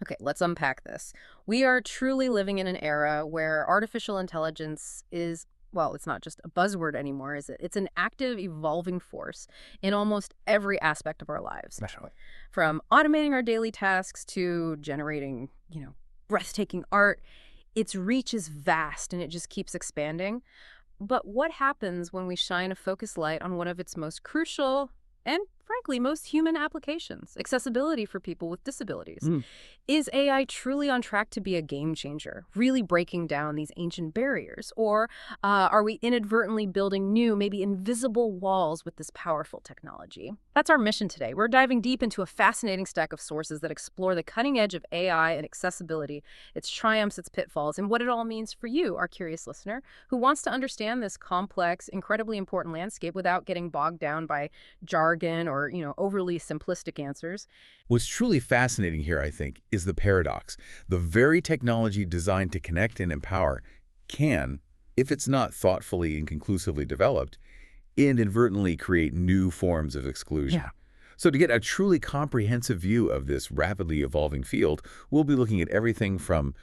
Okay, let's unpack this. We are truly living in an era where artificial intelligence is, well, it's not just a buzzword anymore, is it? It's an active, evolving force in almost every aspect of our lives. Definitely. From automating our daily tasks to generating, breathtaking art, its reach is vast and it just keeps expanding. But what happens when we shine a focused light on one of its most crucial and, frankly, most human applications, accessibility for people with disabilities? Mm. Is AI truly on track to be a game changer, really breaking down these ancient barriers? Or are we inadvertently building new, maybe invisible walls with this powerful technology? That's our mission today. We're diving deep into a fascinating stack of sources that explore the cutting edge of AI and accessibility, its triumphs, its pitfalls, and what it all means for you, our curious listener, who wants to understand this complex, incredibly important landscape without getting bogged down by jargon or, overly simplistic answers. What's truly fascinating here, I think, is the paradox. The very technology designed to connect and empower can, if it's not thoughtfully and conclusively developed, inadvertently create new forms of exclusion. Yeah. So to get a truly comprehensive view of this rapidly evolving field, we'll be looking at everything from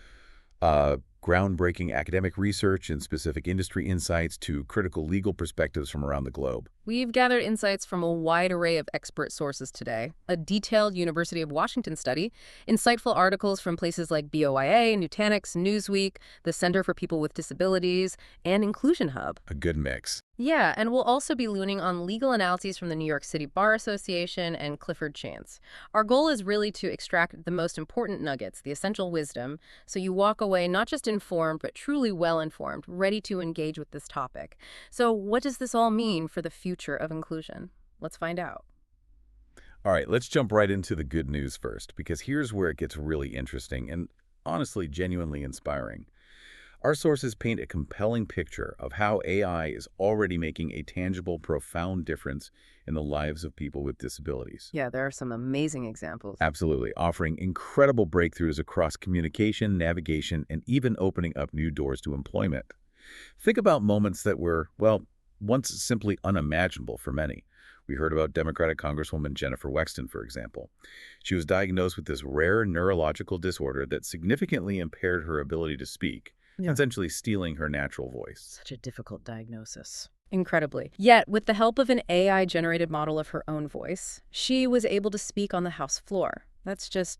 groundbreaking academic research and specific industry insights to critical legal perspectives from around the globe. We've gathered insights from a wide array of expert sources today, a detailed University of Washington study, insightful articles from places like BOIA, Nutanix, Newsweek, the Center for People with Disabilities, and Inclusion Hub. A good mix. Yeah, and we'll also be leaning on legal analyses from the New York City Bar Association and Clifford Chance. Our goal is really to extract the most important nuggets, the essential wisdom, so you walk away not just informed, but truly well-informed, ready to engage with this topic. So what does this all mean for the future of inclusion? Let's find out. All right, let's jump right into the good news first, because here's where it gets really interesting and honestly genuinely inspiring. Our sources paint a compelling picture of how AI is already making a tangible, profound difference in the lives of people with disabilities. Yeah, there are some amazing examples. Absolutely, offering incredible breakthroughs across communication, navigation, and even opening up new doors to employment. Think about moments that were, well, once simply unimaginable for many. We heard about Democratic Congresswoman Jennifer Wexton, for example. She was diagnosed with this rare neurological disorder that significantly impaired her ability to speak, Yeah. essentially stealing her natural voice. Such a difficult diagnosis. Incredibly. Yet, with the help of an AI-generated model of her own voice, she was able to speak on the House floor. That's just,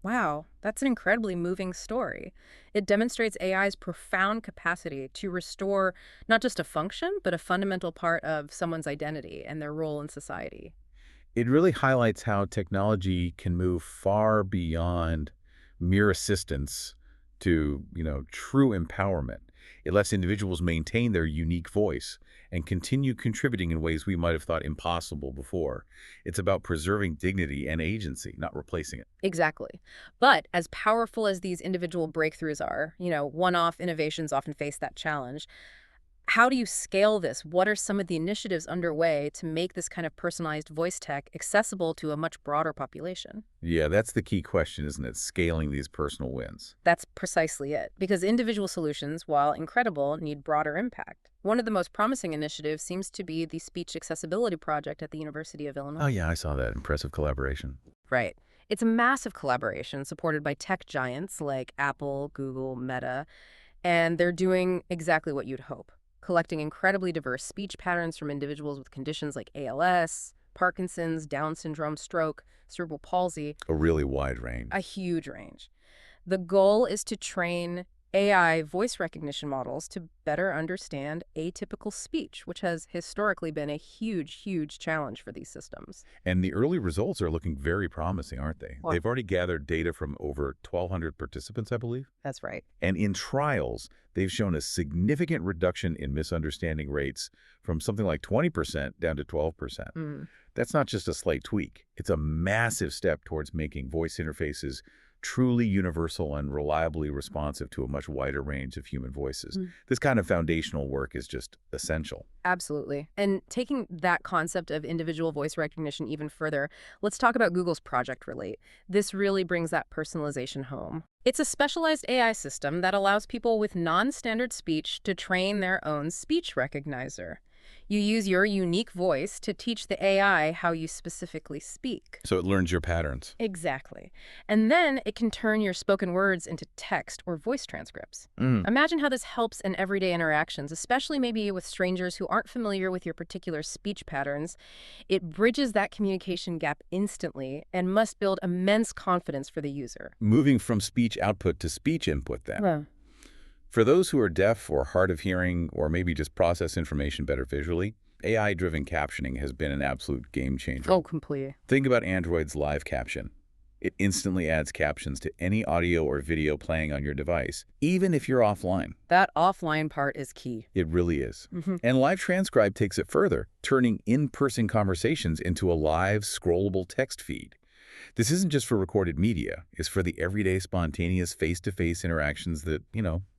wow, that's an incredibly moving story. It demonstrates AI's profound capacity to restore not just a function, but a fundamental part of someone's identity and their role in society. It really highlights how technology can move far beyond mere assistance to, true empowerment. It lets individuals maintain their unique voice and continue contributing in ways we might have thought impossible before. It's about preserving dignity and agency, not replacing it. Exactly. But as powerful as these individual breakthroughs are, one-off innovations often face that challenge. How do you scale this? What are some of the initiatives underway to make this kind of personalized voice tech accessible to a much broader population? Yeah, that's the key question, isn't it? Scaling these personal wins. That's precisely it, because individual solutions, while incredible, need broader impact. One of the most promising initiatives seems to be the Speech Accessibility Project at the University of Oh, Illinois. yeah, I saw that. Impressive collaboration. Right. It's a massive collaboration supported by tech giants like Apple, Google, Meta, and they're doing exactly what you'd hope, collecting incredibly diverse speech patterns from individuals with conditions like ALS, Parkinson's, Down syndrome, stroke, cerebral palsy, A really wide range. a huge range. The goal is to train AI voice recognition models to better understand atypical speech, which has historically been a huge, huge challenge for these systems. And the early results are looking very promising, aren't they? Well, They've already gathered data from over 1,200 participants, I believe. that's right. And in trials, they've shown a significant reduction in misunderstanding rates from something like 20% down to 12%. Mm. That's not just a slight tweak. It's a massive step towards making voice interfaces truly universal and reliably responsive to a much wider range of human voices. Mm. This kind of foundational work is just essential. Absolutely. And taking that concept of individual voice recognition even further, let's talk about Google's Project Relate. This really brings that personalization home. It's a specialized AI system that allows people with non-standard speech to train their own speech recognizer. You use your unique voice to teach the AI how you specifically speak. So it learns your patterns. Exactly. And then it can turn your spoken words into text or voice transcripts. Mm. Imagine how this helps in everyday interactions, especially maybe with strangers who aren't familiar with your particular speech patterns. It bridges that communication gap instantly and must build immense confidence for the user. Moving from speech output to speech input then. Well, For those who are deaf or hard of hearing or maybe just process information better visually, AI-driven captioning has been an absolute game changer. oh, completely. Think about Android's live caption. It instantly adds captions to any audio or video playing on your device, even if you're offline. That offline part is key. It really is. And Live Transcribe takes it further, turning in-person conversations into a live, scrollable text feed. This isn't just for recorded media. It's for the everyday, spontaneous, face-to-face interactions that,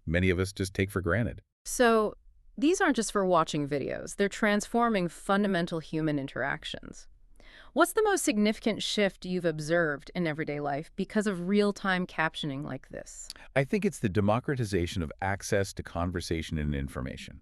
many of us just take for granted. So these aren't just for watching videos. They're transforming fundamental human interactions. What's the most significant shift you've observed in everyday life because of real-time captioning like this? I think it's the democratization of access to conversation and information.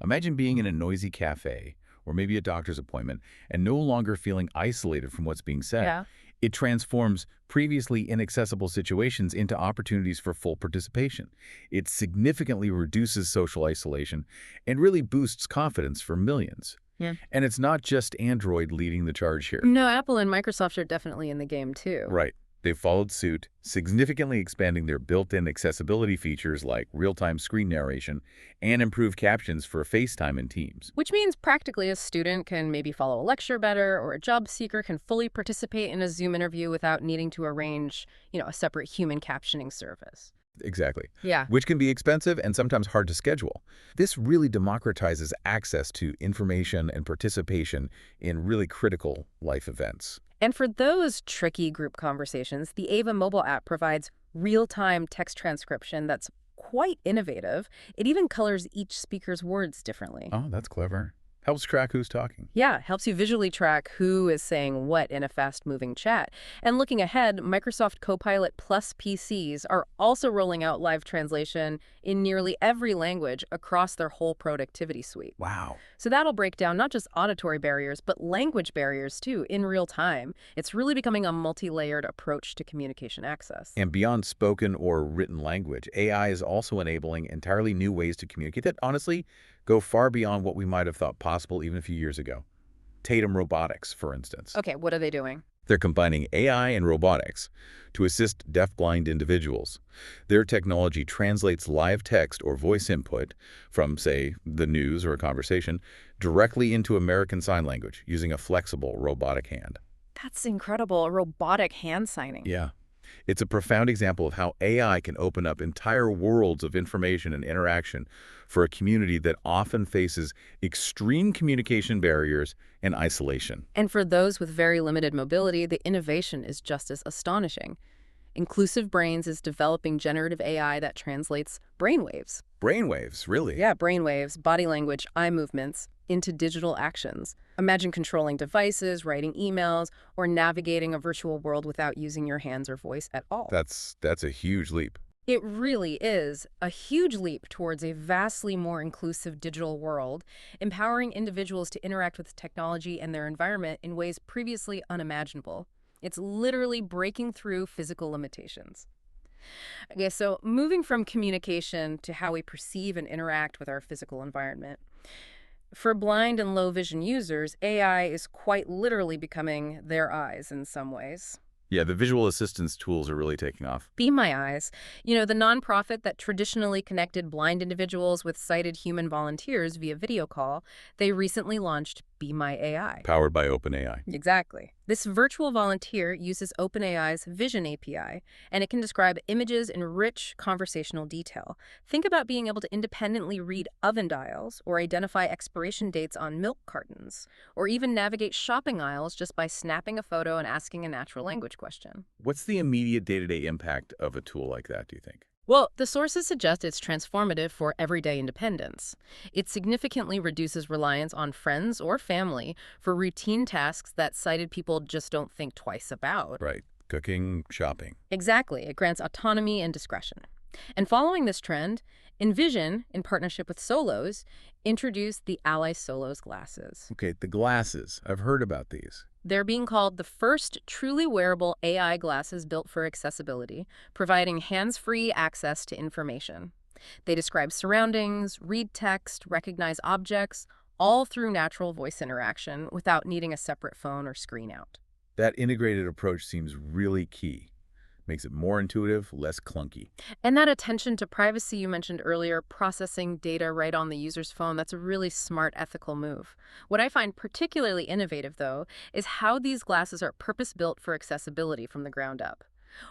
Imagine being in a noisy cafe or maybe a doctor's appointment and no longer feeling isolated from what's being said. Yeah. It transforms previously inaccessible situations into opportunities for full participation. It significantly reduces social isolation and really boosts confidence for millions. Yeah. And it's not just Android leading the charge here. No, Apple and Microsoft are definitely in the game too. Right. They followed suit, significantly expanding their built-in accessibility features like real-time screen narration and improved captions for FaceTime and Teams. Which means practically a student can maybe follow a lecture better, or a job seeker can fully participate in a Zoom interview without needing to arrange, a separate human captioning service. Exactly. Yeah. Which can be expensive and sometimes hard to schedule. This really democratizes access to information and participation in really critical life events. And for those tricky group conversations, the Ava mobile app provides real-time text transcription that's quite innovative. It even colors each speaker's words differently. Oh, that's clever. Helps track who's talking. Yeah, helps you visually track who is saying what in a fast-moving chat. And looking ahead, Microsoft Copilot Plus PCs are also rolling out live translation in nearly every language across their whole productivity suite. Wow. So that'll break down not just auditory barriers, but language barriers too, in real time. It's really becoming a multi-layered approach to communication access. And beyond spoken or written language, AI is also enabling entirely new ways to communicate that honestly go far beyond what we might have thought possible even a few years ago. Tatum Robotics, for instance. Okay, what are they doing? They're combining AI and robotics to assist deafblind individuals. Their technology translates live text or voice input from, say, the news or a conversation directly into American Sign Language using a flexible robotic hand. That's incredible, a robotic hand signing. Yeah. It's a profound example of how AI can open up entire worlds of information and interaction for a community that often faces extreme communication barriers and isolation. And for those with very limited mobility, the innovation is just as astonishing. Inclusive Brains is developing generative AI that translates brainwaves. Brainwaves, really? Yeah, brainwaves, body language, eye movements into digital actions. Imagine controlling devices, writing emails, or navigating a virtual world without using your hands or voice at all. That's a huge leap. It really is a huge leap towards a vastly more inclusive digital world, empowering individuals to interact with technology and their environment in ways previously unimaginable. It's literally breaking through physical limitations. Okay, so moving from communication to how we perceive and interact with our physical environment. For blind and low vision users, AI is quite literally becoming their eyes in some ways. Yeah, the visual assistance tools are really taking off. Be My Eyes, the nonprofit that traditionally connected blind individuals with sighted human volunteers via video call, they recently launched Be My AI. Powered by OpenAI. Exactly. This virtual volunteer uses OpenAI's Vision API, and it can describe images in rich conversational detail. Think about being able to independently read oven dials or identify expiration dates on milk cartons, or even navigate shopping aisles just by snapping a photo and asking a natural language question. What's the immediate day-to-day impact of a tool like that, do you think? Well, the sources suggest it's transformative for everyday independence. It significantly reduces reliance on friends or family for routine tasks that sighted people just don't think twice about. Right. Cooking, shopping. Exactly. It grants autonomy and discretion. And following this trend, Envision, in partnership with Solos, introduced the Ally Solos glasses. Okay, the glasses. I've heard about these. They're being called the first truly wearable AI glasses built for accessibility, providing hands-free access to information. They describe surroundings, read text, recognize objects, all through natural voice interaction without needing a separate phone or screen out. That integrated approach seems really key. Makes it more intuitive, less clunky. And that attention to privacy you mentioned earlier, processing data right on the user's phone, that's a really smart ethical move. What I find particularly innovative, though, is how these glasses are purpose-built for accessibility from the ground up.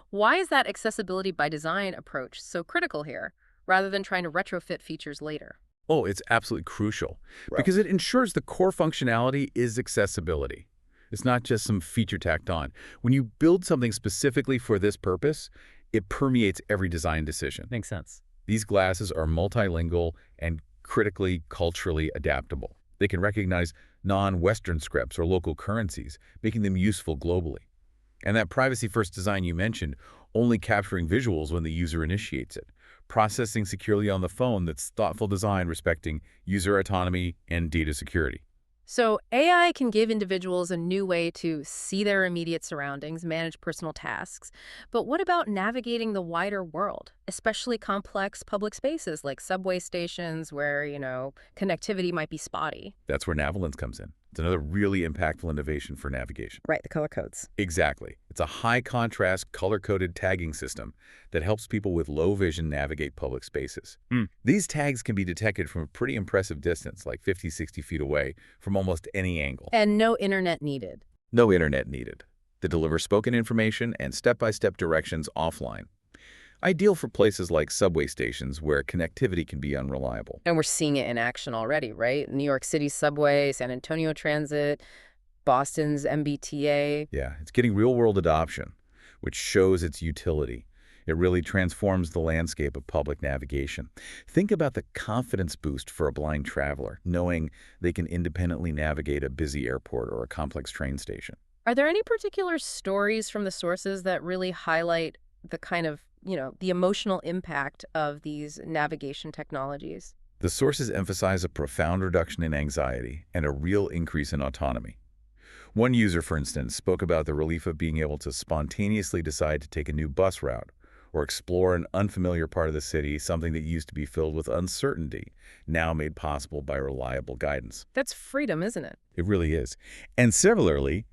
Why is that accessibility by design approach so critical here, rather than trying to retrofit features later? Oh, it's absolutely crucial Right. because it ensures the core functionality is accessibility. It's not just some feature tacked on. When you build something specifically for this purpose, it permeates every design decision. Makes sense. These glasses are multilingual and critically culturally adaptable. They can recognize non-Western scripts or local currencies, making them useful globally. And that privacy-first design you mentioned, only capturing visuals when the user initiates it. Processing securely on the phone, that's thoughtful design respecting user autonomy and data security. So AI can give individuals a new way to see their immediate surroundings, manage personal tasks. But what about navigating the wider world, especially complex public spaces like subway stations where, connectivity might be spotty? That's where Navalence comes in. It's another really impactful innovation for navigation. Right, the color codes. Exactly. It's a high-contrast, color-coded tagging system that helps people with low vision navigate public spaces. These tags can be detected from a pretty impressive distance, like 50, 60 feet away, from almost any angle. And no internet needed. No internet needed. They deliver spoken information and step-by-step directions offline. Ideal for places like subway stations where connectivity can be unreliable. And we're seeing it in action already, right? New York City subway, San Antonio Transit, Boston's MBTA. Yeah, it's getting real-world adoption, which shows its utility. It really transforms the landscape of public navigation. Think about the confidence boost for a blind traveler, knowing they can independently navigate a busy airport or a complex train station. Are there any particular stories from the sources that really highlight the kind of, the emotional impact of these navigation technologies? The sources emphasize a profound reduction in anxiety and a real increase in autonomy. One user, for instance, spoke about the relief of being able to spontaneously decide to take a new bus route or explore an unfamiliar part of the city, something that used to be filled with uncertainty, now made possible by reliable guidance. That's freedom, isn't it? It really is. And similarly,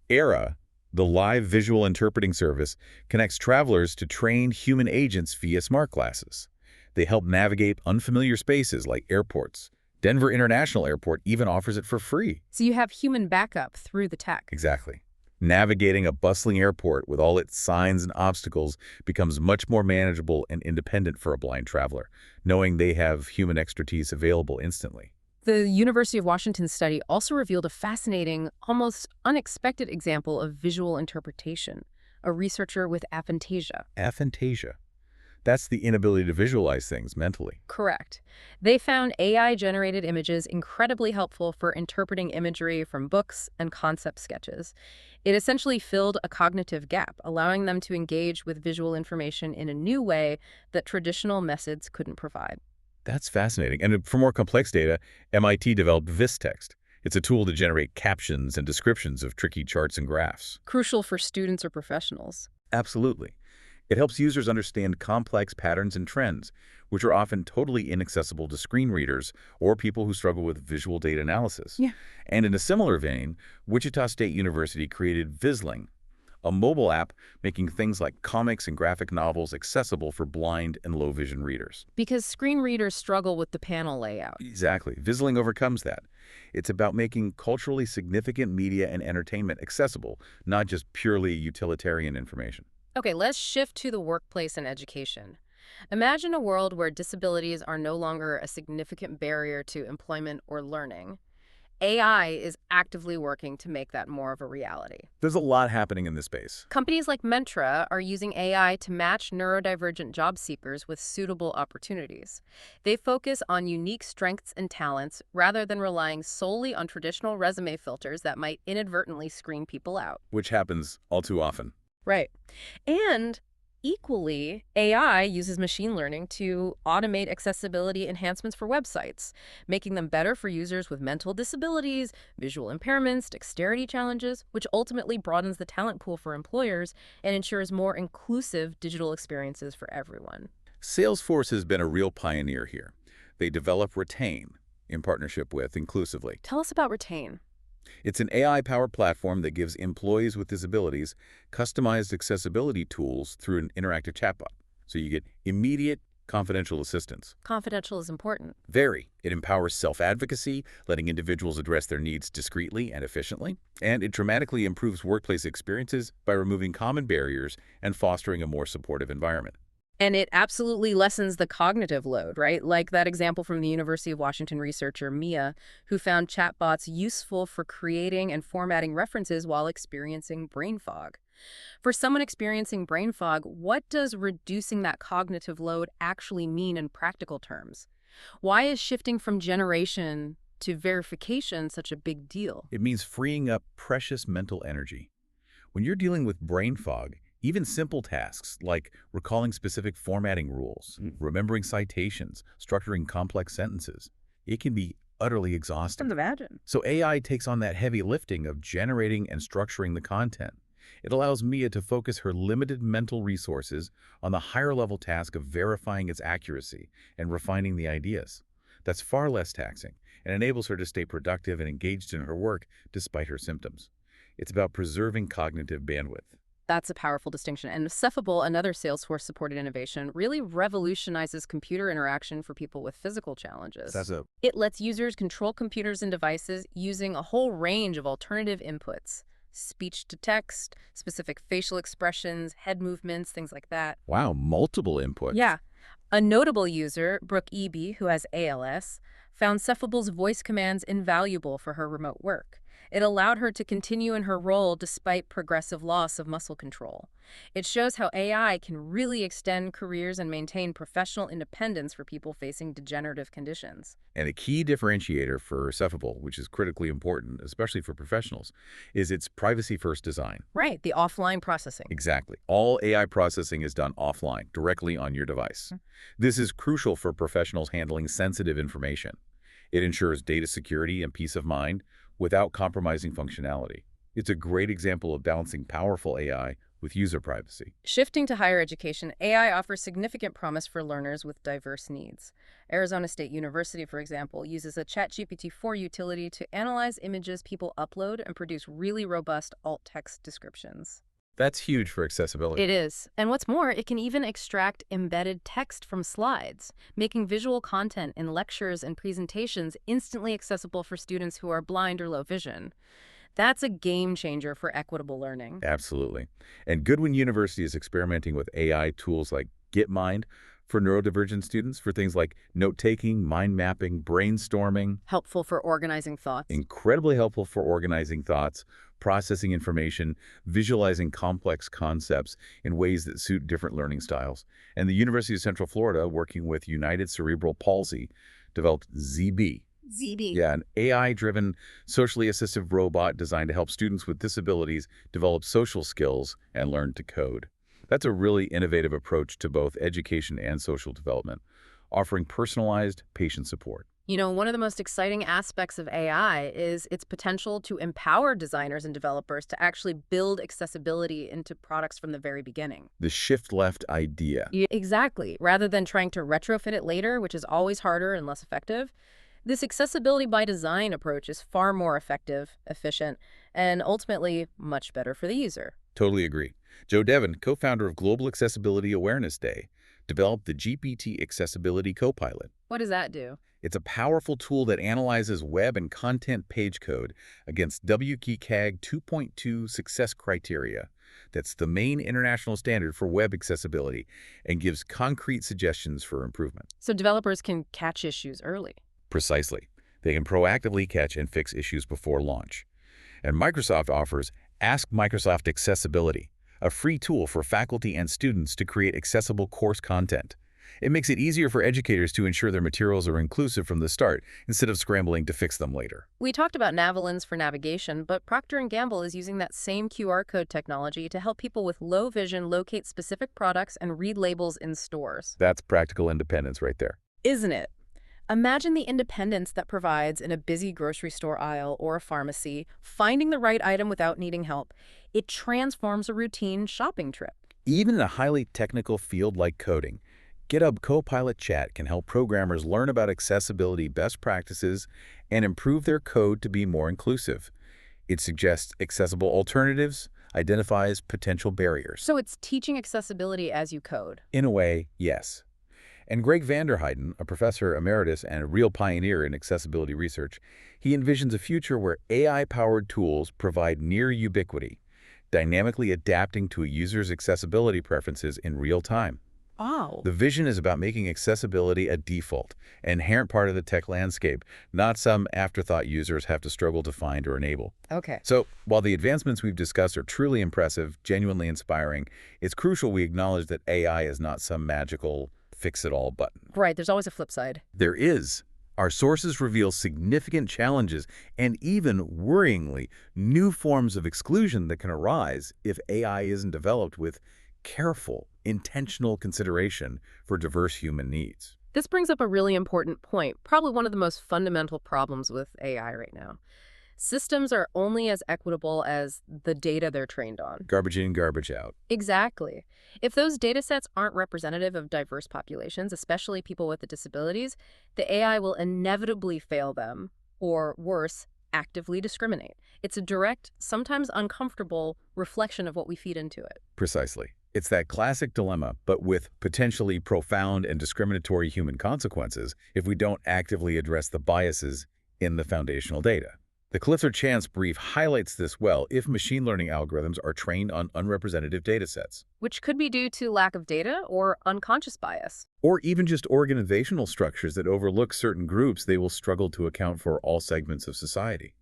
ERA, the live visual interpreting service, connects travelers to trained human agents via smart glasses. They help navigate unfamiliar spaces like airports. Denver International Airport even offers it for free. So you have human backup through the tech. Exactly. Navigating a bustling airport with all its signs and obstacles becomes much more manageable and independent for a blind traveler, knowing they have human expertise available instantly. The University of Washington study also revealed a fascinating, almost unexpected example of visual interpretation, a researcher with aphantasia. Aphantasia. That's the inability to visualize things mentally. Correct. They found AI-generated images incredibly helpful for interpreting imagery from books and concept sketches. It essentially filled a cognitive gap, allowing them to engage with visual information in a new way that traditional methods couldn't provide. That's fascinating. And for more complex data, MIT developed VisText. It's a tool to generate captions and descriptions of tricky charts and graphs. Crucial for students or professionals. Absolutely. It helps users understand complex patterns and trends, which are often totally inaccessible to screen readers or people who struggle with visual data analysis. Yeah. And in a similar vein, Wichita State University created Visling, a mobile app making things like comics and graphic novels accessible for blind and low vision readers. Because screen readers struggle with the panel layout. Exactly. Visling overcomes that. It's about making culturally significant media and entertainment accessible, not just purely utilitarian information. Okay, let's shift to the workplace and education. Imagine a world where disabilities are no longer a significant barrier to employment or learning. AI is actively working to make that more of a reality. There's a lot happening in this space. Companies like Mentra are using AI to match neurodivergent job seekers with suitable opportunities. They focus on unique strengths and talents rather than relying solely on traditional resume filters that might inadvertently screen people out. Which happens all too often. Right. And Equally, AI uses machine learning to automate accessibility enhancements for websites, making them better for users with mental disabilities, visual impairments, dexterity challenges, which ultimately broadens the talent pool for employers and ensures more inclusive digital experiences for everyone. Salesforce has been a real pioneer here. They develop Retain in partnership with Inclusively. Tell us about Retain. It's an AI-powered platform that gives employees with disabilities customized accessibility tools through an interactive chatbot. So you get immediate, confidential assistance. Confidential is important. Very. It empowers self-advocacy, letting individuals address their needs discreetly and efficiently. And it dramatically improves workplace experiences by removing common barriers and fostering a more supportive environment. And it absolutely lessens the cognitive load, right? Like that example from the University of Washington researcher Mia, who found chatbots useful for creating and formatting references while experiencing brain fog. For someone experiencing brain fog, what does reducing that cognitive load actually mean in practical terms? Why is shifting from generation to verification such a big deal? It means freeing up precious mental energy. When you're dealing with brain fog, even simple tasks like recalling specific formatting rules, remembering citations, structuring complex sentences, it can be utterly exhausting. Imagine. So AI takes on that heavy lifting of generating and structuring the content. It allows Mia to focus her limited mental resources on the higher-level task of verifying its accuracy and refining the ideas. That's far less taxing and enables her to stay productive and engaged in her work despite her symptoms. It's about preserving cognitive bandwidth. That's a powerful distinction. And Cephable, another Salesforce-supported innovation, really revolutionizes computer interaction for people with physical challenges. That's a It lets users control computers and devices using a whole range of alternative inputs. Speech to text, specific facial expressions, head movements, things like that. Wow, multiple inputs. Yeah. A notable user, Brooke Eby, who has ALS, found Cephable's voice commands invaluable for her remote work. It allowed her to continue in her role despite progressive loss of muscle control. It shows how AI can really extend careers and maintain professional independence for people facing degenerative conditions. And a key differentiator for Cephable, which is critically important, especially for professionals, is its privacy-first design. Right, the offline processing. Exactly. All AI processing is done offline, directly on your device. This is crucial for professionals handling sensitive information. It ensures data security and peace of mind without compromising functionality. It's a great example of balancing powerful AI with user privacy. Shifting to higher education, AI offers significant promise for learners with diverse needs. Arizona State University, for example, uses a ChatGPT-4 utility to analyze images people upload and produce really robust alt text descriptions. That's huge for accessibility. It is. And what's more, it can even extract embedded text from slides, making visual content in lectures and presentations instantly accessible for students who are blind or low vision. That's a game changer for equitable learning. Absolutely. And Goodwin University is experimenting with AI tools like GitMind for neurodivergent students for things like note-taking, mind mapping, brainstorming. Helpful for organizing thoughts. Incredibly helpful for organizing thoughts, processing information, visualizing complex concepts in ways that suit different learning styles. And the University of Central Florida, working with United Cerebral Palsy, developed ZB. ZB. Yeah, an AI-driven, socially assistive robot designed to help students with disabilities develop social skills and learn to code. That's a really innovative approach to both education and social development, offering personalized patient support. You know, one of the most exciting aspects of AI is its potential to empower designers and developers to actually build accessibility into products from the very beginning. The shift-left idea. Exactly. Rather than trying to retrofit it later, which is always harder and less effective, this accessibility by design approach is far more effective, efficient, and ultimately much better for the user. Totally agree. Joe Devon, co-founder of Global Accessibility Awareness Day, developed the GPT Accessibility Copilot. What does that do? It's a powerful tool that analyzes web and content page code against WCAG 2.2 success criteria. That's the main international standard for web accessibility and gives concrete suggestions for improvement. So developers can catch issues early. Precisely. They can proactively catch and fix issues before launch. And Microsoft offers Ask Microsoft Accessibility, a free tool for faculty and students to create accessible course content. It makes it easier for educators to ensure their materials are inclusive from the start, instead of scrambling to fix them later. We talked about Navalins for navigation, but Procter & Gamble is using that same QR code technology to help people with low vision locate specific products and read labels in stores. That's practical independence right there. Isn't it? Imagine the independence that provides in a busy grocery store aisle or a pharmacy, finding the right item without needing help. It transforms a routine shopping trip. Even in a highly technical field like coding, GitHub Copilot Chat can help programmers learn about accessibility best practices and improve their code to be more inclusive. It suggests accessible alternatives, identifies potential barriers. So it's teaching accessibility as you code. In a way, yes. And Greg Vanderheiden, a professor emeritus and a real pioneer in accessibility research, he envisions a future where AI-powered tools provide near ubiquity, dynamically adapting to a user's accessibility preferences in real time. Oh. The vision is about making accessibility a default, an inherent part of the tech landscape, not some afterthought users have to struggle to find or enable. Okay. So, while the advancements we've discussed are truly impressive, genuinely inspiring, it's crucial we acknowledge that AI is not some magical fix-it-all button. Right, there's always a flip side. There is. Our sources reveal significant challenges and even, worryingly, new forms of exclusion that can arise if AI isn't developed with careful, intentional consideration for diverse human needs. This brings up a really important point, probably one of the most fundamental problems with AI right now. Systems are only as equitable as the data they're trained on. Garbage in, garbage out. Exactly. If those data sets aren't representative of diverse populations, especially people with disabilities, the AI will inevitably fail them, or worse, actively discriminate. It's a direct, sometimes uncomfortable reflection of what we feed into it. Precisely. It's that classic dilemma, but with potentially profound and discriminatory human consequences if we don't actively address the biases in the foundational data. The Clifford Chance brief highlights this well if machine learning algorithms are trained on unrepresentative datasets. Which could be due to lack of data or unconscious bias. Or even just organizational structures that overlook certain groups, they will struggle to account for all segments of society.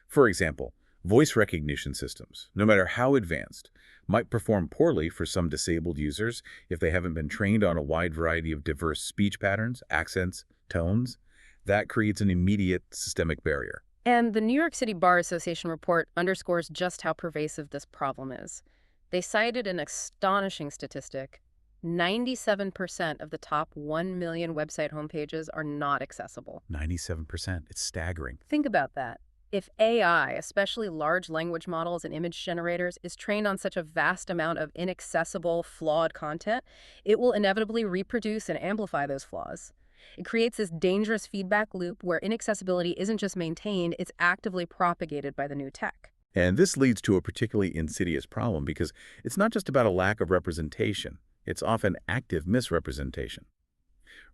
For example, voice recognition systems, no matter how advanced, might perform poorly for some disabled users if they haven't been trained on a wide variety of diverse speech patterns, accents, tones. That creates an immediate systemic barrier. And the New York City Bar Association report underscores just how pervasive this problem is. They cited an astonishing statistic. 97% of the top 1 million website homepages are not accessible. 97%. It's staggering. Think about that. If AI, especially large language models and image generators, is trained on such a vast amount of inaccessible, flawed content, it will inevitably reproduce and amplify those flaws. It creates this dangerous feedback loop where inaccessibility isn't just maintained, it's actively propagated by the new tech. And this leads to a particularly insidious problem because it's not just about a lack of representation. It's often active misrepresentation.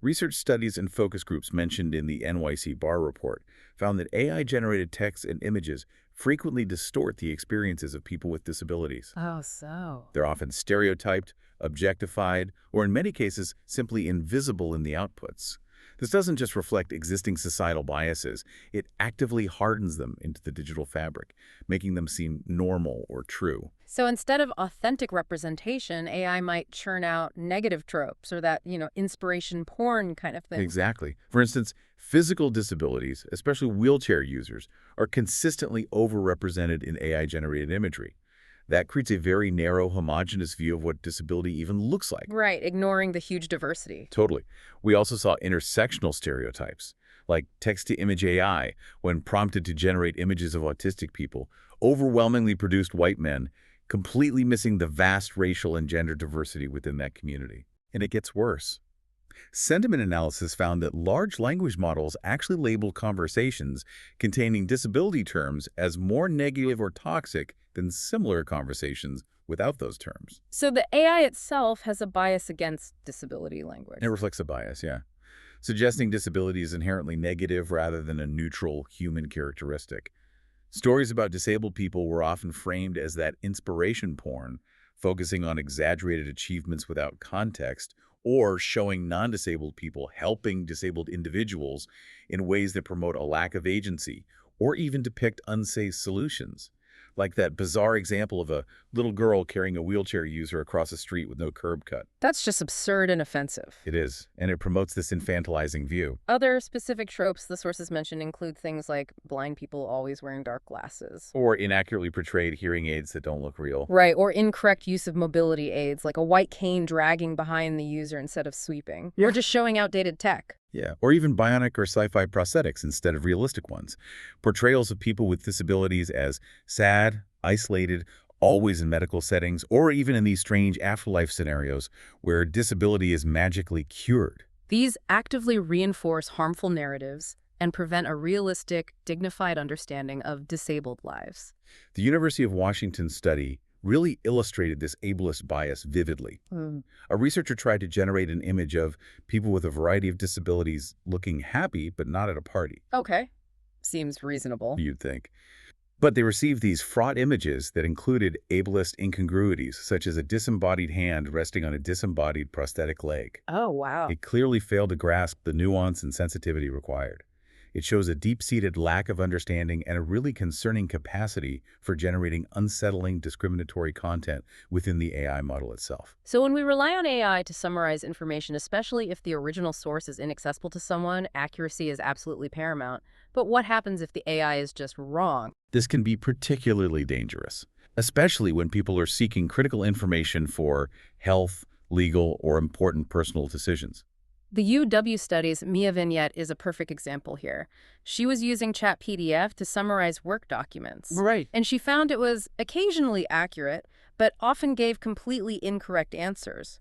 Research studies and focus groups mentioned in the NYC Bar report found that AI-generated text and images frequently distort the experiences of people with disabilities. Oh, so. They're often stereotyped, objectified, or in many cases, simply invisible in the outputs. This doesn't just reflect existing societal biases, it actively hardens them into the digital fabric, making them seem normal or true. So instead of authentic representation, AI might churn out negative tropes or that, inspiration porn kind of thing. Exactly. For instance, physical disabilities, especially wheelchair users, are consistently overrepresented in AI-generated imagery. That creates a very narrow, homogeneous view of what disability even looks like. Right, ignoring the huge diversity. Totally. We also saw intersectional stereotypes, like text-to-image AI, when prompted to generate images of autistic people, overwhelmingly produced white men, completely missing the vast racial and gender diversity within that community. And it gets worse. Sentiment analysis found that large language models actually labeled conversations containing disability terms as more negative or toxic than similar conversations without those terms. So the AI itself has a bias against disability language. It reflects a bias, yeah, suggesting disability is inherently negative rather than a neutral human characteristic. Stories about disabled people were often framed as that inspiration porn, focusing on exaggerated achievements without context, or showing non-disabled people helping disabled individuals in ways that promote a lack of agency, or even depict unsafe solutions. like that bizarre example of a little girl carrying a wheelchair user across a street with no curb cut. That's just absurd and offensive. It is, and it promotes this infantilizing view. Other specific tropes the sources mention include things like blind people always wearing dark glasses. Or inaccurately portrayed hearing aids that don't look real. Right, or incorrect use of mobility aids, like a white cane dragging behind the user instead of sweeping. Yeah. Or just showing outdated tech. Yeah, or even bionic or sci-fi prosthetics instead of realistic ones. Portrayals of people with disabilities as sad, isolated, always in medical settings, or even in these strange afterlife scenarios where disability is magically cured. These actively reinforce harmful narratives and prevent a realistic, dignified understanding of disabled lives. The University of Washington study really illustrated this ableist bias vividly. A researcher tried to generate an image of people with a variety of disabilities looking happy but not at a party, Okay. Seems reasonable. you'd think. But they received these fraught images that included ableist incongruities, such as a disembodied hand resting on a disembodied prosthetic leg. Oh, wow. It clearly failed to grasp the nuance and sensitivity required. It shows a deep-seated lack of understanding and a really concerning capacity for generating unsettling, discriminatory content within the AI model itself. So when we rely on AI to summarize information, especially if the original source is inaccessible to someone, accuracy is absolutely paramount. But what happens if the AI is just wrong? This can be particularly dangerous, especially when people are seeking critical information for health, legal, or important personal decisions. The UW study's Mia Vignette is a perfect example here. She was using ChatPDF to summarize work documents. Right. And she found it was occasionally accurate, but often gave completely incorrect answers.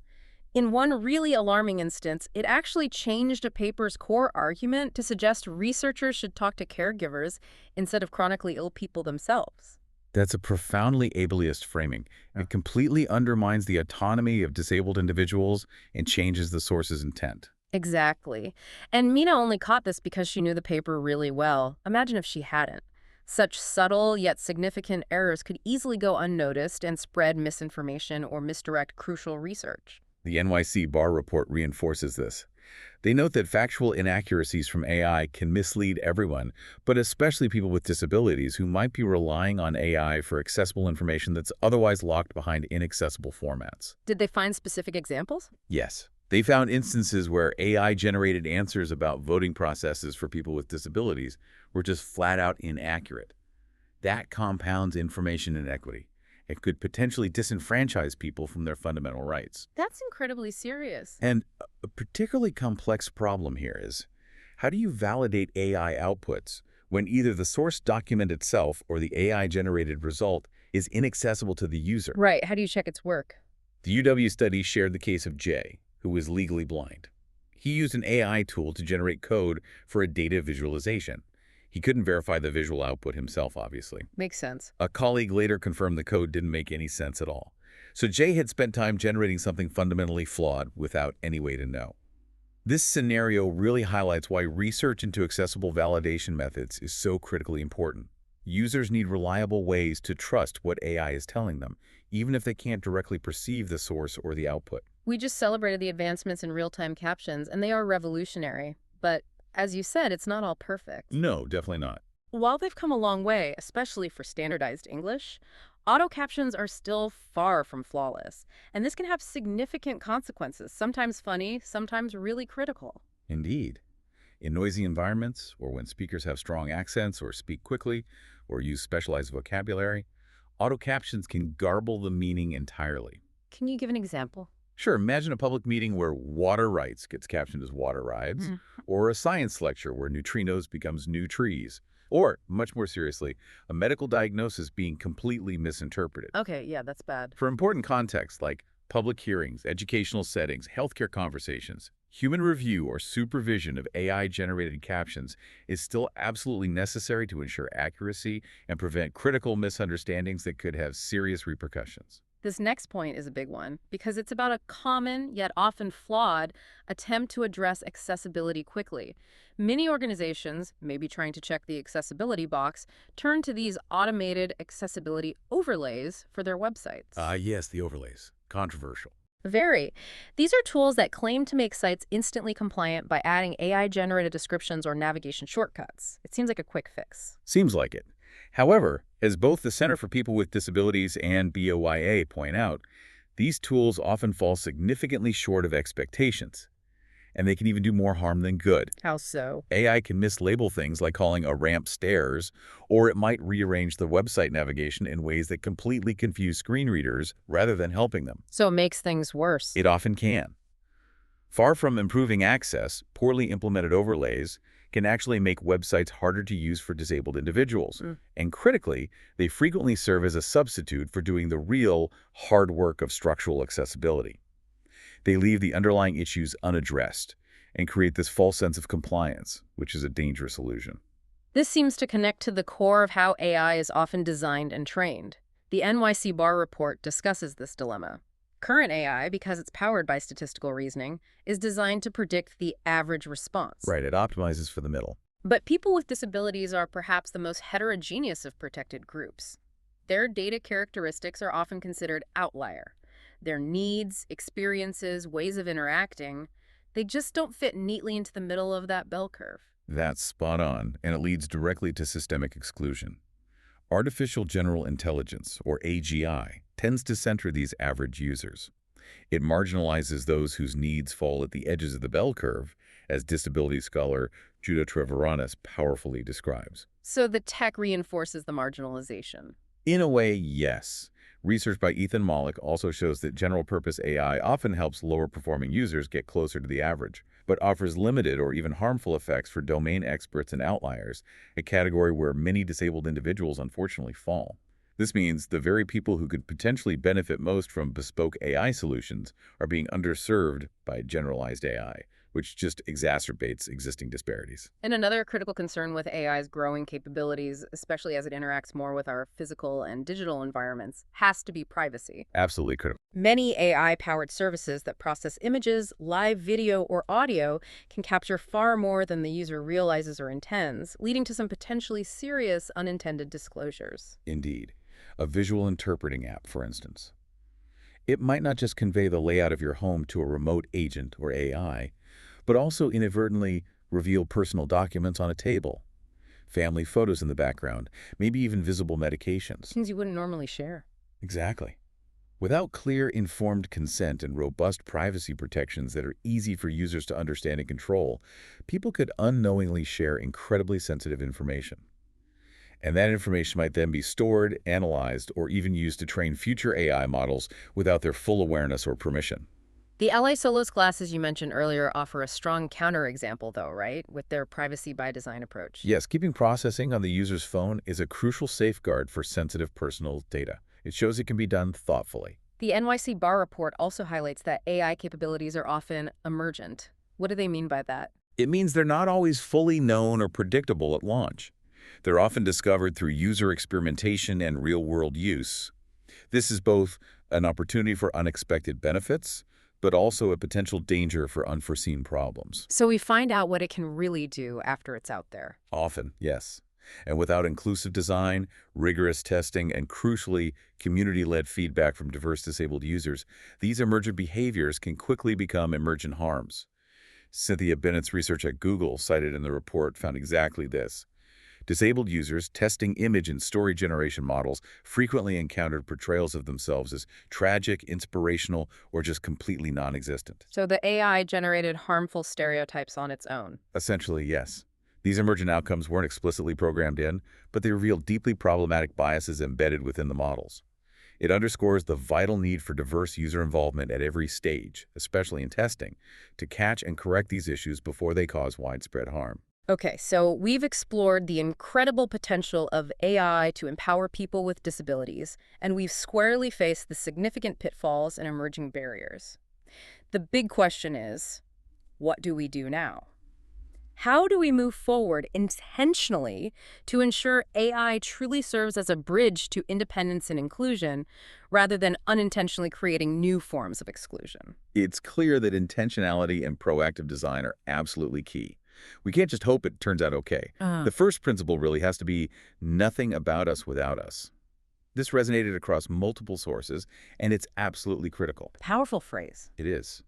In one really alarming instance, it actually changed a paper's core argument to suggest researchers should talk to caregivers instead of chronically ill people themselves. That's a profoundly ableist framing. It completely undermines the autonomy of disabled individuals and changes the source's intent. Exactly. And Mina only caught this because she knew the paper really well. Imagine if she hadn't. Such subtle yet significant errors could easily go unnoticed and spread misinformation or misdirect crucial research. The NYC Bar Report reinforces this. They note that factual inaccuracies from AI can mislead everyone, but especially people with disabilities who might be relying on AI for accessible information that's otherwise locked behind inaccessible formats. Did they find specific examples? Yes. They found instances where AI-generated answers about voting processes for people with disabilities were just flat-out inaccurate. That compounds information inequity. It could potentially disenfranchise people from their fundamental rights. That's incredibly serious. And a particularly complex problem here is, how do you validate AI outputs when either the source document itself or the AI-generated result is inaccessible to the user? Right. How do you check its work? The UW study shared the case of Jay, who was legally blind. He used an AI tool to generate code for a data visualization. He couldn't verify the visual output himself, obviously. Makes sense. A colleague later confirmed the code didn't make any sense at all. So Jay had spent time generating something fundamentally flawed without any way to know. This scenario really highlights why research into accessible validation methods is so critically important. Users need reliable ways to trust what AI is telling them, even if they can't directly perceive the source or the output. We just celebrated the advancements in real-time captions, and they are revolutionary. But as you said, it's not all perfect. No, definitely not. While they've come a long way, especially for standardized English, auto captions are still far from flawless. And this can have significant consequences, sometimes funny, sometimes really critical. Indeed. In noisy environments, or when speakers have strong accents or speak quickly or use specialized vocabulary, auto captions can garble the meaning entirely. Can you give an example? Sure, imagine a public meeting where water rights gets captioned as water rides, or a science lecture where neutrinos becomes new trees, or, much more seriously, a medical diagnosis being completely misinterpreted. Okay, yeah, that's bad. For important contexts like public hearings, educational settings, healthcare conversations, human review or supervision of AI-generated captions is still absolutely necessary to ensure accuracy and prevent critical misunderstandings that could have serious repercussions. This next point is a big one because it's about a common, yet often flawed, attempt to address accessibility quickly. Many organizations, maybe trying to check the accessibility box, turn to these automated accessibility overlays for their websites. Yes, the overlays. Controversial. Very. These are tools that claim to make sites instantly compliant by adding AI-generated descriptions or navigation shortcuts. It seems like a quick fix. Seems like it. However, As both the Center for People with Disabilities and BOYA point out, these tools often fall significantly short of expectations, and they can even do more harm than good. How so? AI can mislabel things like calling a ramp stairs, or it might rearrange the website navigation in ways that completely confuse screen readers rather than helping them. So it makes things worse. It often can. Far from improving access, poorly implemented overlays can actually make websites harder to use for disabled individuals. Mm. And critically, they frequently serve as a substitute for doing the real hard work of structural accessibility. They leave the underlying issues unaddressed and create this false sense of compliance, which is a dangerous illusion. This seems to connect to the core of how AI is often designed and trained. The NYC Bar report discusses this dilemma. Current AI, because it's powered by statistical reasoning, is designed to predict the average response. Right, it optimizes for the middle. But people with disabilities are perhaps the most heterogeneous of protected groups. Their data characteristics are often considered outlier. Their needs, experiences, ways of interacting, they just don't fit neatly into the middle of that bell curve. That's spot on, and it leads directly to systemic exclusion. Artificial General Intelligence, or AGI, tends to center these average users. It marginalizes those whose needs fall at the edges of the bell curve, as disability scholar Judah Treviranus powerfully describes. So the tech reinforces the marginalization. In a way, yes. Research by Ethan Mollick also shows that general-purpose AI often helps lower-performing users get closer to the average, but offers limited or even harmful effects for domain experts and outliers, a category where many disabled individuals unfortunately fall. This means the very people who could potentially benefit most from bespoke AI solutions are being underserved by generalized AI, which just exacerbates existing disparities. And another critical concern with AI's growing capabilities, especially as it interacts more with our physical and digital environments, has to be privacy. Absolutely critical. Many AI-powered services that process images, live video, or audio can capture far more than the user realizes or intends, leading to some potentially serious unintended disclosures. Indeed. A visual interpreting app, for instance. It might not just convey the layout of your home to a remote agent or AI, but also inadvertently reveal personal documents on a table, family photos in the background, maybe even visible medications. Things you wouldn't normally share. Exactly. Without clear, informed consent and robust privacy protections that are easy for users to understand and control, people could unknowingly share incredibly sensitive information. And that information might then be stored, analyzed, or even used to train future AI models without their full awareness or permission. The LA Solos classes you mentioned earlier offer a strong counterexample, though, right? With their privacy by design approach. Yes, keeping processing on the user's phone is a crucial safeguard for sensitive personal data. It shows it can be done thoughtfully. The NYC Bar report also highlights that AI capabilities are often emergent. What do they mean by that? It means they're not always fully known or predictable at launch. They're often discovered through user experimentation and real-world use. This is both an opportunity for unexpected benefits, but also a potential danger for unforeseen problems. So we find out what it can really do after it's out there. Often, yes. And without inclusive design, rigorous testing, and crucially, community-led feedback from diverse disabled users, these emergent behaviors can quickly become emergent harms. Cynthia Bennett's research at Google, cited in the report, found exactly this. Disabled users testing image and story generation models frequently encountered portrayals of themselves as tragic, inspirational, or just completely non-existent. So the AI generated harmful stereotypes on its own. Essentially, yes. These emergent outcomes weren't explicitly programmed in, but they reveal deeply problematic biases embedded within the models. It underscores the vital need for diverse user involvement at every stage, especially in testing, to catch and correct these issues before they cause widespread harm. Okay, so we've explored the incredible potential of AI to empower people with disabilities, and we've squarely faced the significant pitfalls and emerging barriers. The big question is, what do we do now? How do we move forward intentionally to ensure AI truly serves as a bridge to independence and inclusion, rather than unintentionally creating new forms of exclusion? It's clear that intentionality and proactive design are absolutely key. We can't just hope it turns out okay. The first principle really has to be nothing about us without us. This resonated across multiple sources, and it's absolutely critical. Powerful phrase. It is.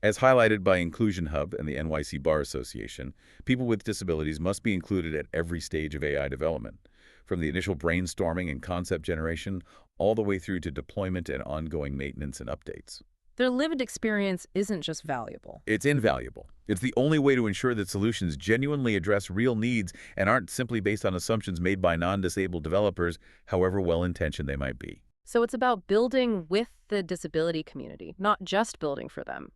As highlighted by Inclusion Hub and the NYC Bar Association, people with disabilities must be included at every stage of AI development, from the initial brainstorming and concept generation all the way through to deployment and ongoing maintenance and updates. Their lived experience isn't just valuable. It's invaluable. It's the only way to ensure that solutions genuinely address real needs and aren't simply based on assumptions made by non-disabled developers, however well-intentioned they might be. So it's about building with the disability community, not just building for them.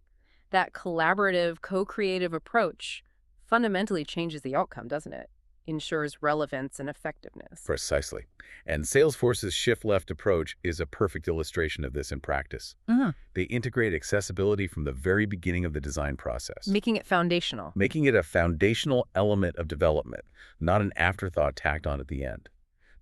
That collaborative, co-creative approach fundamentally changes the outcome, doesn't it? Ensures relevance and effectiveness. Precisely. And Salesforce's shift-left approach is a perfect illustration of this in practice. They integrate accessibility from the very beginning of the design process, Making it foundational. making it a foundational element of development, not an afterthought tacked on at the end.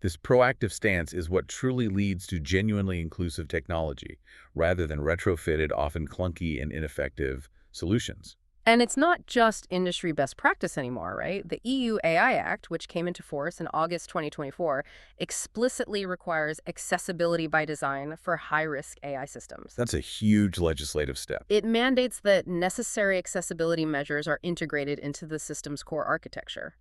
This proactive stance is what truly leads to genuinely inclusive technology, rather than retrofitted, often clunky and ineffective solutions. And it's not just industry best practice anymore, right? The EU AI Act, which came into force in August 2024, explicitly requires accessibility by design for high-risk AI systems. That's a huge legislative step. It mandates that necessary accessibility measures are integrated into the system's core architecture.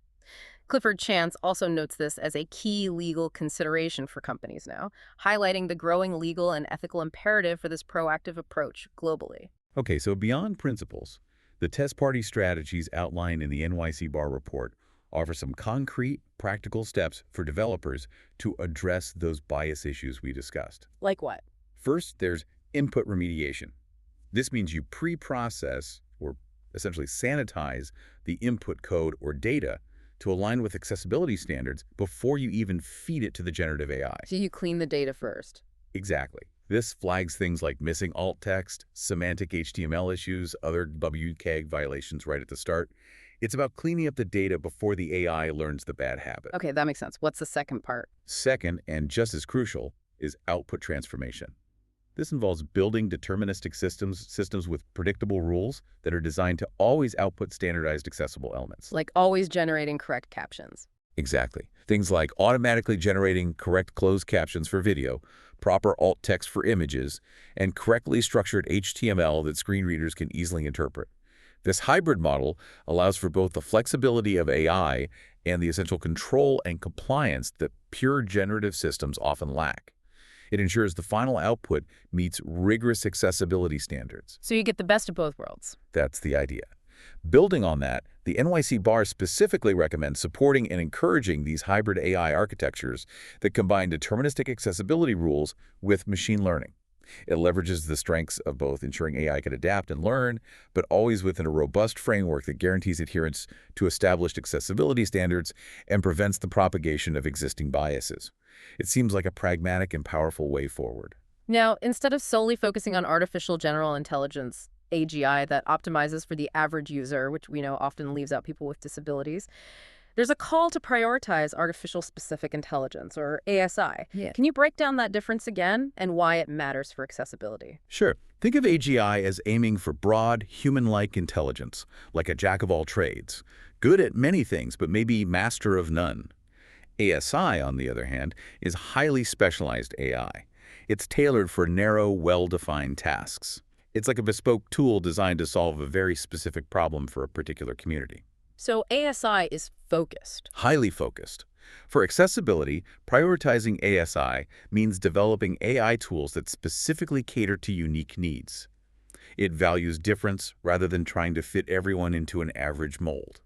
Clifford Chance also notes this as a key legal consideration for companies now, highlighting the growing legal and ethical imperative for this proactive approach globally. Okay, so beyond principles, the test party strategies outlined in the NYC Bar report offer some concrete, practical steps for developers to address those bias issues we discussed. Like what? First, there's input remediation. This means you pre-process, or essentially sanitize, the input code or data to align with accessibility standards before you even feed it to the generative AI. So you clean the data first. Exactly. This flags things like missing alt text, semantic HTML issues, other WCAG violations right at the start. It's about cleaning up the data before the AI learns the bad habit. Okay, that makes sense. What's the second part? Second, and just as crucial, is output transformation. This involves building deterministic systems with predictable rules that are designed to always output standardized accessible elements. Like always generating correct captions. Exactly. Things like automatically generating correct closed captions for video, proper alt text for images, and correctly structured HTML that screen readers can easily interpret. This hybrid model allows for both the flexibility of AI and the essential control and compliance that pure generative systems often lack. It ensures the final output meets rigorous accessibility standards. So you get the best of both worlds. That's the idea. Building on that, the NYC Bar specifically recommends supporting and encouraging these hybrid AI architectures that combine deterministic accessibility rules with machine learning. It leverages the strengths of both ensuring AI can adapt and learn, but always within a robust framework that guarantees adherence to established accessibility standards and prevents the propagation of existing biases. It seems like a pragmatic and powerful way forward. Now, instead of solely focusing on artificial general intelligence, AGI, that optimizes for the average user, which we know often leaves out people with disabilities, there's a call to prioritize artificial specific intelligence, or ASI. Yeah. Can you break down that difference again and why it matters for accessibility? Sure. Think of AGI as aiming for broad, human-like intelligence, like a jack of all trades. Good at many things, but maybe master of none. ASI, on the other hand, is highly specialized AI. It's tailored for narrow, well-defined tasks. It's like a bespoke tool designed to solve a very specific problem for a particular community. So ASI is focused. Highly focused. For accessibility, prioritizing ASI means developing AI tools that specifically cater to unique needs. It values difference rather than trying to fit everyone into an average mold.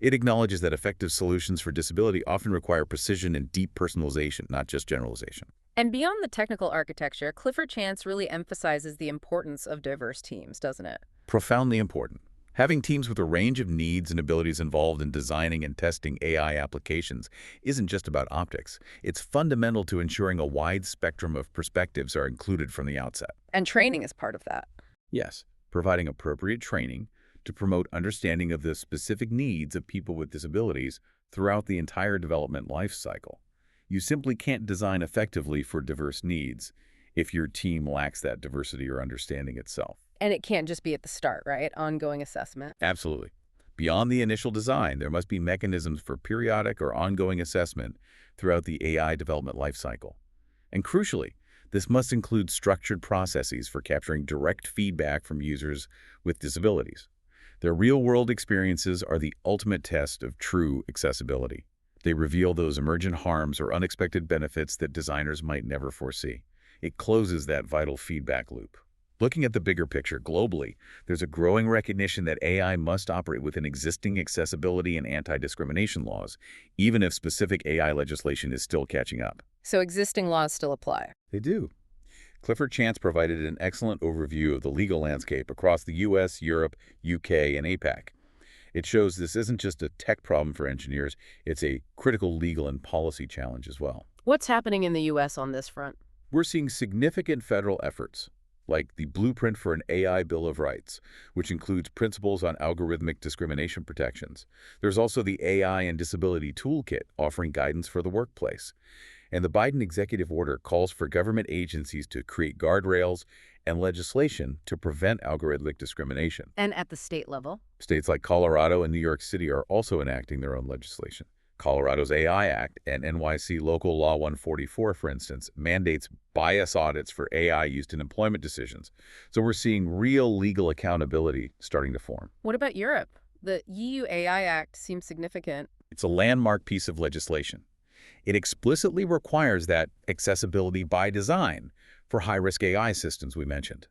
It acknowledges that effective solutions for disability often require precision and deep personalization, not just generalization. And beyond the technical architecture, Clifford Chance really emphasizes the importance of diverse teams, doesn't it? Profoundly important. Having teams with a range of needs and abilities involved in designing and testing AI applications isn't just about optics. It's fundamental to ensuring a wide spectrum of perspectives are included from the outset. And training is part of that. Yes, providing appropriate training to promote understanding of the specific needs of people with disabilities throughout the entire development life cycle. You simply can't design effectively for diverse needs if your team lacks that diversity or understanding itself. And it can't just be at the start, right? Ongoing assessment. Absolutely. Beyond the initial design, there must be mechanisms for periodic or ongoing assessment throughout the AI development lifecycle. And crucially, this must include structured processes for capturing direct feedback from users with disabilities. Their real-world experiences are the ultimate test of true accessibility. They reveal those emergent harms or unexpected benefits that designers might never foresee. It closes that vital feedback loop. Looking at the bigger picture globally, there's a growing recognition that AI must operate within existing accessibility and anti-discrimination laws, even if specific AI legislation is still catching up. So existing laws still apply. They do. Clifford Chance provided an excellent overview of the legal landscape across the US, Europe, UK, and APAC. It shows this isn't just a tech problem for engineers, it's a critical legal and policy challenge as well. What's happening in the U.S. on this front? We're seeing significant federal efforts, like the Blueprint for an AI Bill of Rights, which includes principles on algorithmic discrimination protections. There's also the AI and Disability Toolkit, offering guidance for the workplace. And the Biden executive order calls for government agencies to create guardrails and legislation to prevent algorithmic discrimination. And at the state level? States like Colorado and New York City are also enacting their own legislation. Colorado's AI Act and NYC Local Law 144, for instance, mandates bias audits for AI used in employment decisions. So we're seeing real legal accountability starting to form. What about Europe? The EU AI Act seems significant. It's a landmark piece of legislation. It explicitly requires that accessibility by design for high-risk AI systems we mentioned.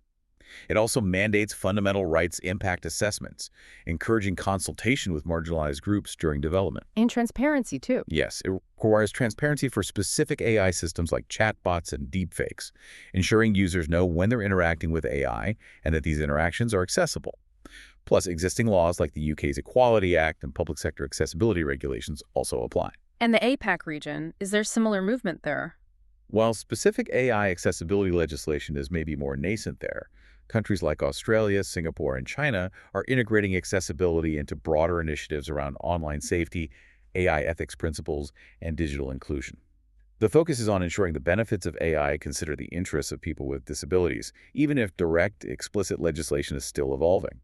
It also mandates fundamental rights impact assessments, encouraging consultation with marginalized groups during development. And transparency, too. Yes, it requires transparency for specific AI systems like chatbots and deepfakes, ensuring users know when they're interacting with AI and that these interactions are accessible. Plus, existing laws like the UK's Equality Act and public sector accessibility regulations also apply. And the APAC region, is there similar movement there? While specific AI accessibility legislation is maybe more nascent there, countries like Australia, Singapore, and China are integrating accessibility into broader initiatives around online safety, AI ethics principles, and digital inclusion. The focus is on ensuring the benefits of AI consider the interests of people with disabilities, even if direct, explicit legislation is still evolving.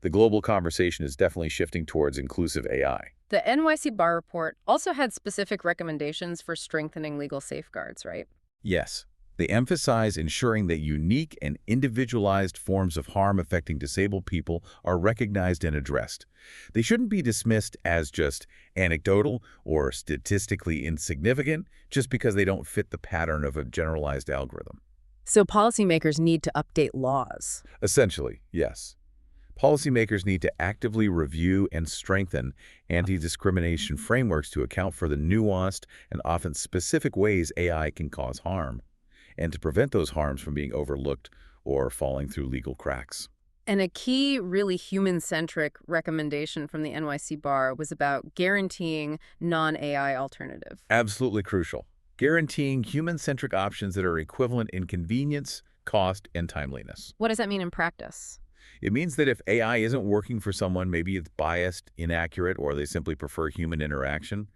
The global conversation is definitely shifting towards inclusive AI. The NYC Bar Report also had specific recommendations for strengthening legal safeguards, right? Yes. They emphasize ensuring that unique and individualized forms of harm affecting disabled people are recognized and addressed. They shouldn't be dismissed as just anecdotal or statistically insignificant just because they don't fit the pattern of a generalized algorithm. So policymakers need to update laws. Essentially, yes. Policymakers need to actively review and strengthen anti-discrimination frameworks to account for the nuanced and often specific ways AI can cause harm, and to prevent those harms from being overlooked or falling through legal cracks. And a key, really human-centric recommendation from the NYC Bar was about guaranteeing non-AI alternative. Absolutely crucial. Guaranteeing human-centric options that are equivalent in convenience, cost, and timeliness. What does that mean in practice? It means that if AI isn't working for someone, maybe it's biased, inaccurate, or they simply prefer human interaction,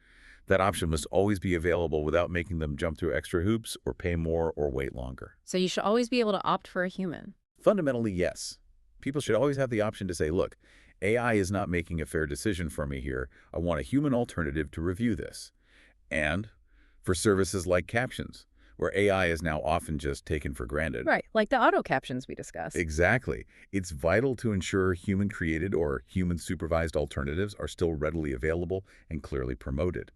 that option must always be available without making them jump through extra hoops or pay more or wait longer. So you should always be able to opt for a human. Fundamentally, yes. People should always have the option to say, look, AI is not making a fair decision for me here. I want a human alternative to review this. And for services like captions, where AI is now often just taken for granted. Right, like the auto captions we discussed. Exactly. It's vital to ensure human-created or human-supervised alternatives are still readily available and clearly promoted.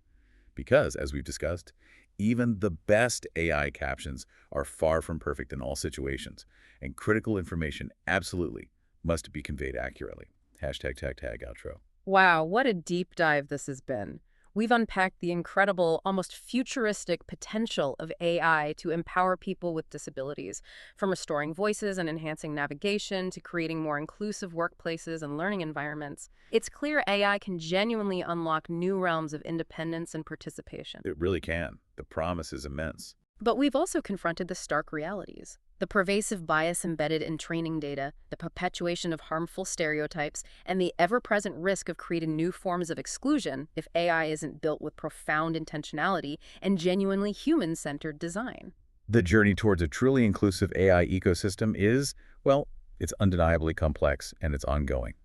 Because, as we've discussed, even the best AI captions are far from perfect in all situations, and critical information absolutely must be conveyed accurately. #outro. Wow, what a deep dive this has been. We've unpacked the incredible, almost futuristic potential of AI to empower people with disabilities, from restoring voices and enhancing navigation to creating more inclusive workplaces and learning environments. It's clear AI can genuinely unlock new realms of independence and participation. It really can. The promise is immense. But we've also confronted the stark realities. The pervasive bias embedded in training data, the perpetuation of harmful stereotypes, and the ever-present risk of creating new forms of exclusion if AI isn't built with profound intentionality and genuinely human-centered design. The journey towards a truly inclusive AI ecosystem is, well, it's undeniably complex and it's ongoing.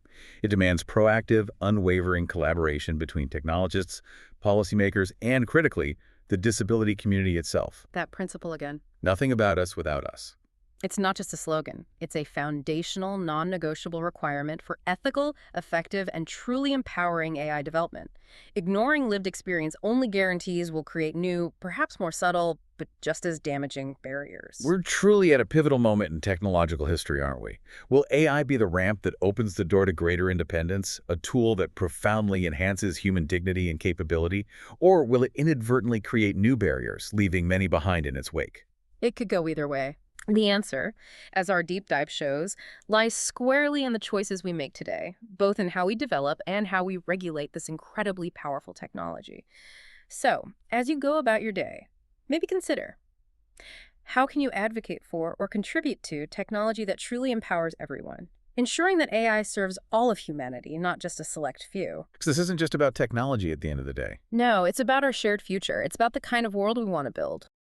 It demands proactive, unwavering collaboration between technologists, policymakers, and, critically, the disability community itself. That principle again. Nothing about us without us. It's not just a slogan. It's a foundational, non-negotiable requirement for ethical, effective, and truly empowering AI development. Ignoring lived experience only guarantees will create new, perhaps more subtle, but just as damaging barriers. We're truly at a pivotal moment in technological history, aren't we? Will AI be the ramp that opens the door to greater independence, a tool that profoundly enhances human dignity and capability, or will it inadvertently create new barriers, leaving many behind in its wake? It could go either way. The answer, as our deep dive shows, lies squarely in the choices we make today, both in how we develop and how we regulate this incredibly powerful technology. So, as you go about your day, maybe consider, how can you advocate for or contribute to technology that truly empowers everyone, ensuring that AI serves all of humanity, not just a select few? Because this isn't just about technology at the end of the day. No, it's about our shared future. It's about the kind of world we want to build.